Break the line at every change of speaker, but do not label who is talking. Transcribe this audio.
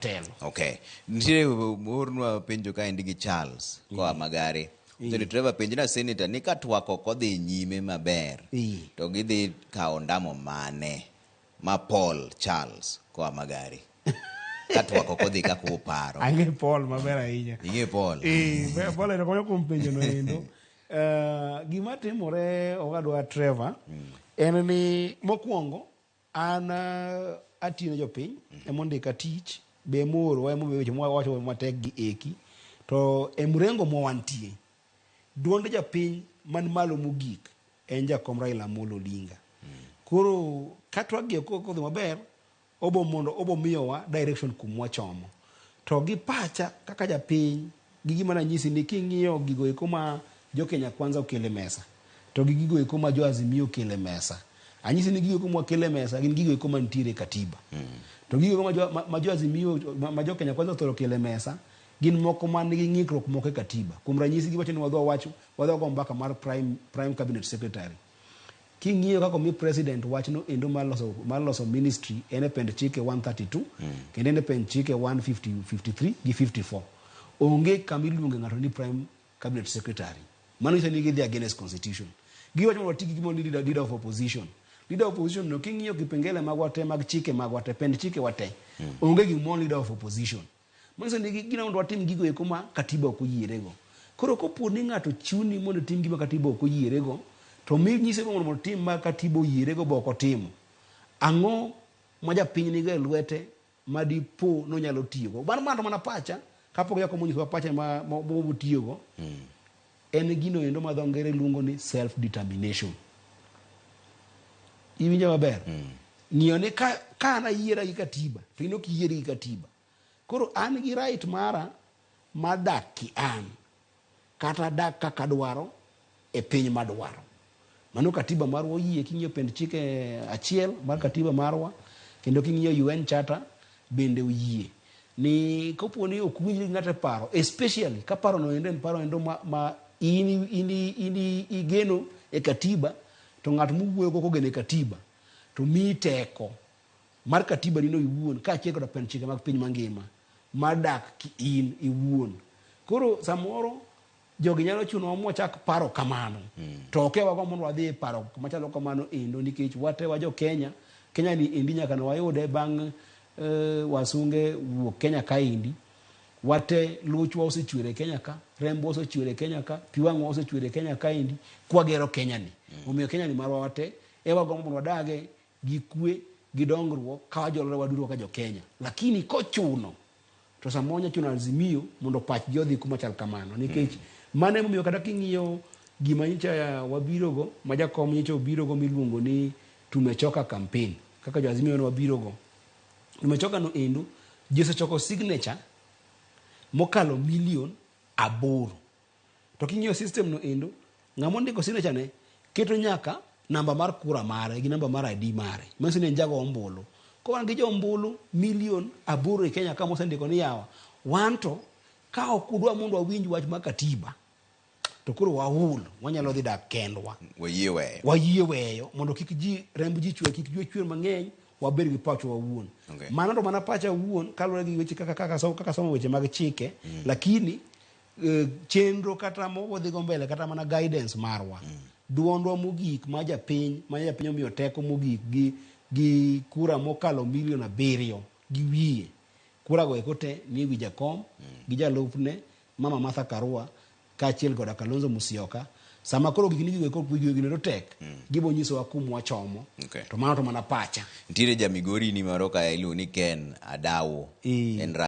telo.
Okay. Nitire mornwa penjo ka endi gi Charles koa Magari. Tony Trevor penjina senator ni katwako kodhi nyime maber. To gidhi kao ndamo mane ma Paul Charles koa Magari. Katwako kodhi kako paro.
Ange Paul maber ahinya.
Inge Paul.
Paul ero konyo kuom penjo no endo. Gima timore owadwa Trevor en ni mokwongo an atiyo ne jopiny emondika tich be moro emo weche mwawacho matek gi eki to emrengo mwantie duond japiny man malo mogik en jakom Raila Amolo Odinga. Koro katwa gi kodhi maber obo miyowa direction kumwa chomo. To gi pacha kaka japiny gi gima nanyisi ni king'iyo gigo eko ma jo Kenya Kwanza okele mesa to gi gigo eko ma jo Azimio okele mesa. Anyisi ni gigo eko ma okele mesa gin gigo eko mantiere katiba. To gigo ma jo Azimio ma jo Kenya Kwanza thoro okele mesa gin moko man gi ng'ikruok moko e katiba. Kuom ranyisi giwacho ni wadwa go mbaka mar prime cabinet secretary. King'iyo kako mi president wachno endo mar loso ministry ene pend chike 132 kendo ene pend chike 153 gi 54. Onge kamiluonge ng'ato ni prime cabinet secretary. Mano isa ni gidhi against constitution. Giwacho mondo tigi gimo ni leader of opposition. Leader of opposition no king'iyo kipengele magwate mag chike magwate pend chike wate. Onge gimo leader of opposition. Mano isa ni gina mondo watim gigo eko ma katiba ok oyierego. Koro kopo ni ng'ato chuni mondo tim gima katiba ok oyierego to mi nyise mondo tim ma katiba oyierego be ok otimo. Ang'o ma japiny nigo e lwete madipo nonyalo tiyogo. Mano mana pacha kapok jakom onyisowa pacha ma tiyogo en gino endo ma dho ngere luongo ni self determination. Iwinja maber. Ng'iyo ni ka an ayiera gi katiba to in ok iyieri gi katiba. Koro an gi right mara ma dak ki an kata dak kaka dwaro e piny madwaro. Mano katiba marwa oyie. King'iyo pend chike achiel mar katiba marwa kendo king'iyo UN Charter bende oyie ni kopo ni ok winjri ng'ato paro, especially ka paro no endo paro endo ma igeno e katiba to ng'at mowuoyo go kogeno e katiba to mi teko mar katiba nino iwuon ka achiel kod pend chike mag piny mangima madak ki in iwuon. Koro samoro jogi nyalo chuno mwachak paro kamano. To ok wago mondo wadhi paro machalo kamano endo nikech wate wa jo Kenya ni endi nyaka no wayude bang' wasunge wuok Kenya ka indi. Wate luchwa osechwere Kenya ka, rembo osechwere Kenya ka, piwang'wa osechwere Kenya ka indi, kwagero Kenya ni. Omiyo Kenya ni marwa wate wago mondo wadage gi kwe gi dongruok ka wajolore waduro ka jo Kenya. Lakini kochuno to samonya chuno Azimio mondo pach gi odhi kuma chal kamano nikech mane momiyo kata king'iyo gima nyicha wabirogo ma jakom nyicha obirogo miluongo ni tumechoka campaign kaka jo Azimio no wabirogo. Tumechoka no endo jose choko signature mokalo 8 million. To king'iyo system no endo ng'ama ndiko signature ne keto nyaka namba mar kura mare gi namba mar ID mare. Mano ne njago ombulu. Ko wan gi jo ombulu 8 million e Kenya ka mosendiko ni yawa. Wanto ka okudwa mondo wawinj wach ma katiba to koro wahul wanyalo dhi dak kendwa. Wayie weyo mondo kik ji remb ji chwe kik ji chwer mang'eny waber gi pacho wawuon. Mano to mana pacha wuon kalore gi weche kaka somo weche mag chike lakini chenro kata mowodhi go mbele kata mana guidance marwa. Duondwa mogik ma japiny omiyo teko mogik gi kura mokalo 7 million gi wiye. Kura go eko te ni wi jakom gi jalupne Mama Martha Karua kaachiel koda Kalonzo Musyoka. Sama koro gik nigigo eko gino tek gibo nyiso wa kumwa chomo. To mano to mana pacha.
Ntiere jamigori ni maroka ilu ni Ken Adawo.